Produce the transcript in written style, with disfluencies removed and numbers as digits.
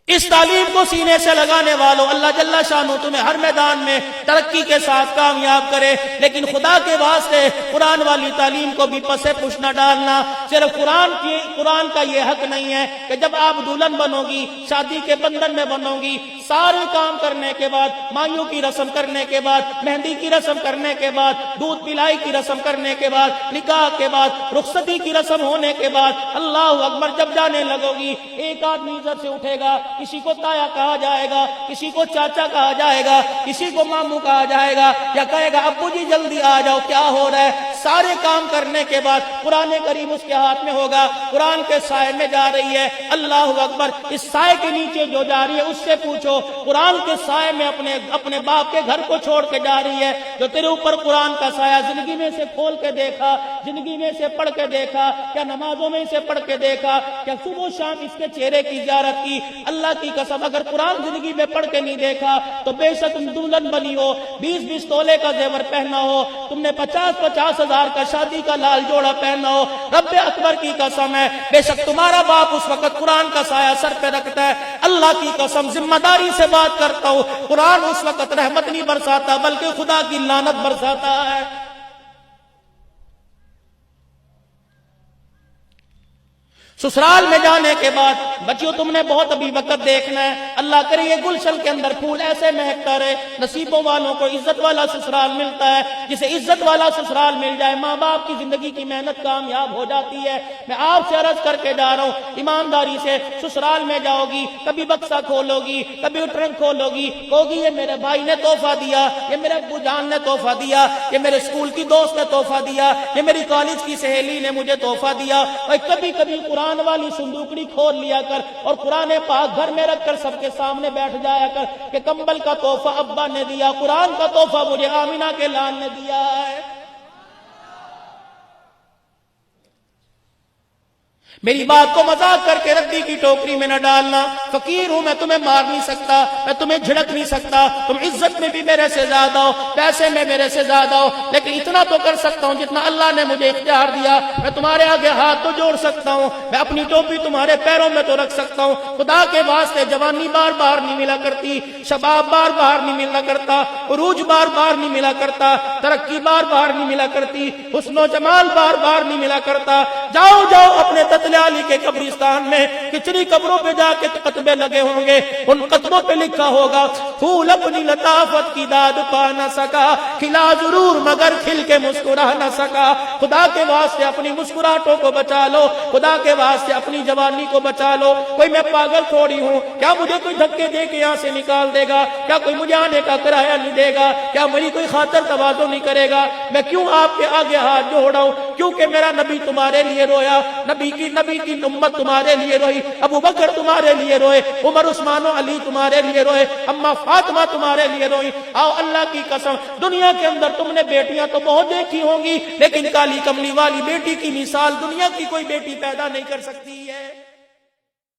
اس تعلیم کو سینے سے لگانے والوں اللہ جل شانہ تمہیں ہر میدان میں ترقی کے ساتھ کامیاب کرے، لیکن خدا کے واسطے قرآن والی تعلیم کو بھی پس پش نہ ڈالنا۔ صرف قرآن کا یہ حق نہیں ہے کہ جب آپ دلہن بنو گی، شادی کے بندھن میں بنو گی، سارے کام کرنے کے بعد، مائیوں کی رسم کرنے کے بعد، مہندی کی رسم کرنے کے بعد، دودھ پلائی کی رسم کرنے کے بعد، نکاح کے بعد، رخصتی کی رسم ہونے کے بعد، اللہ اکبر جب جانے لگو گی، ایک آدمی ادھر سے اٹھے گا، کسی کو تایا کہا جائے گا، کسی کو چاچا کہا جائے گا، کسی کو ماموں کہا جائے گا، یا کہے گا ابو جی جلدی آ جاؤ کیا ہو رہا ہے۔ سارے کام کرنے کے بعد قرآن کریم اس کے ہاتھ میں ہوگا، قرآن کے سائے میں جا رہی ہے، اللہ اکبر، اس سائے کے نیچے جو جا رہی ہے اس سے پوچھو، قرآن کے سائے میں اپنے باپ کے گھر کو چھوڑ کے جا رہی ہے، جو تیرے اوپر قرآن کا سایہ زندگی میں سے کھول کے دیکھا، زندگی میں سے پڑھ کے دیکھا، کیا نمازوں میں سے پڑھ کے دیکھا، کیا صبح و شام اس کے چہرے کی زیارت کی؟ اللہ کی قسم اگر قرآن زندگی میں پڑھ کے نہیں دیکھا تو بے شک تم دلہن بنی ہو، 20 تولے کا زیور پہنا ہو، تم نے 50 ہزار کا شادی کا لال جوڑا پہنا ہو، رب اکبر کی قسم ہے بے شک تمہارا باپ اس وقت قرآن کا سایہ سر پہ رکھتا ہے۔ اللہ کی قسم ذمہ داری سے بات کرتا ہوں، قرآن اس وقت رحمت نہیں برساتا بلکہ خدا کی لعنت برساتا ہے۔ سسرال میں جانے کے بعد بچیوں تم نے بہت ابھی وقت دیکھنا ہے، اللہ کرے یہ گلشن کے اندر پھول ایسے مہکتا رہے، نصیبوں والوں کو عزت والا سسرال ملتا ہے، جسے عزت والا سسرال مل جائے ماں باپ کی زندگی کی محنت کامیاب ہو جاتی ہے۔ میں آپ سے عرض کر کے جا رہا ہوں، ایمانداری سے سسرال میں جاؤ گی، کبھی بکسا کھولو گی، کبھی ٹرنک کھولو گی، کہو گی یہ میرے بھائی نے تحفہ دیا، یہ میرے ابو جان نے تحفہ دیا، یہ میرے اسکول کی دوست نے تحفہ دیا، یہ میری کالج کی سہیلی نے مجھے تحفہ دیا۔ اور کبھی کبھی قرآن والی صندوقڑی کھول لیا کر اور قرآن پاک گھر میں رکھ کر سب کے سامنے بیٹھ جایا کر کہ کمبل کا تحفہ ابا نے دیا، قرآن کا تحفہ مجھے آمینہ کے لال نے دیا ہے۔ میری بات کو مذاق کر کے ردی کی ٹوکری میں نہ ڈالنا، فقیر ہوں میں، تمہیں مار نہیں سکتا، میں تمہیں جھڑک نہیں سکتا، تم عزت میں بھی میرے سے زیادہ ہو، پیسے میں میرے سے زیادہ ہو، لیکن اتنا تو کر سکتا ہوں جتنا اللہ نے مجھے اختیار دیا، میں تمہارے آگے ہاتھ تو جوڑ سکتا ہوں، میں اپنی ٹوپی تمہارے پیروں میں تو رکھ سکتا ہوں۔ خدا کے واسطے جوانی بار بار نہیں ملا کرتی، شباب بار بار نہیں ملا کرتا، عروج بار بار نہیں ملا کرتا، ترقی بار بار نہیں ملا کرتی، حسن و جمال بار بار نہیں ملا کرتا۔ جاؤ جاؤ اپنے علی کے قبرستان میں کچنی قبروں پہ جا کے قطبے لگے ہوں گے، ان قطبوں پہ لکھا ہوگا پھول اپنی لطافت کی داد پا نہ سکا، کھلا ضرور مگر کھل کے مسکرا نہ سکا۔ خدا کے واسطے اپنی مسکراہٹوں کو بچا لو، خدا کے واسطے اپنی جوانی کو بچا لو۔ کوئی میں پاگل تھوڑی ہوں، کیا مجھے کوئی دھکے دے کے یہاں سے نکال دے گا؟ کیا کوئی مجھے آنے کا کرایہ نہیں دے گا؟ کیا میری کوئی خاطر تواضع نہیں کرے گا؟ میں کیوں آپ کے آگے ہاتھ جوڑا ہوں؟ کیونکہ میرا نبی تمہارے لیے رویا، نبی کی امت تمہارے لیے روئی، ابو بکر تمہارے لیے روئے، عمر عثمان و علی تمہارے لیے روئے، اما فاطمہ تمہارے لیے روئی۔ آؤ اللہ کی قسم، دنیا کے اندر تم نے بیٹیاں تو بہت دیکھی ہوں گی، لیکن کالی کملی والی بیٹی کی مثال دنیا کی کوئی بیٹی پیدا نہیں کر سکتی ہے۔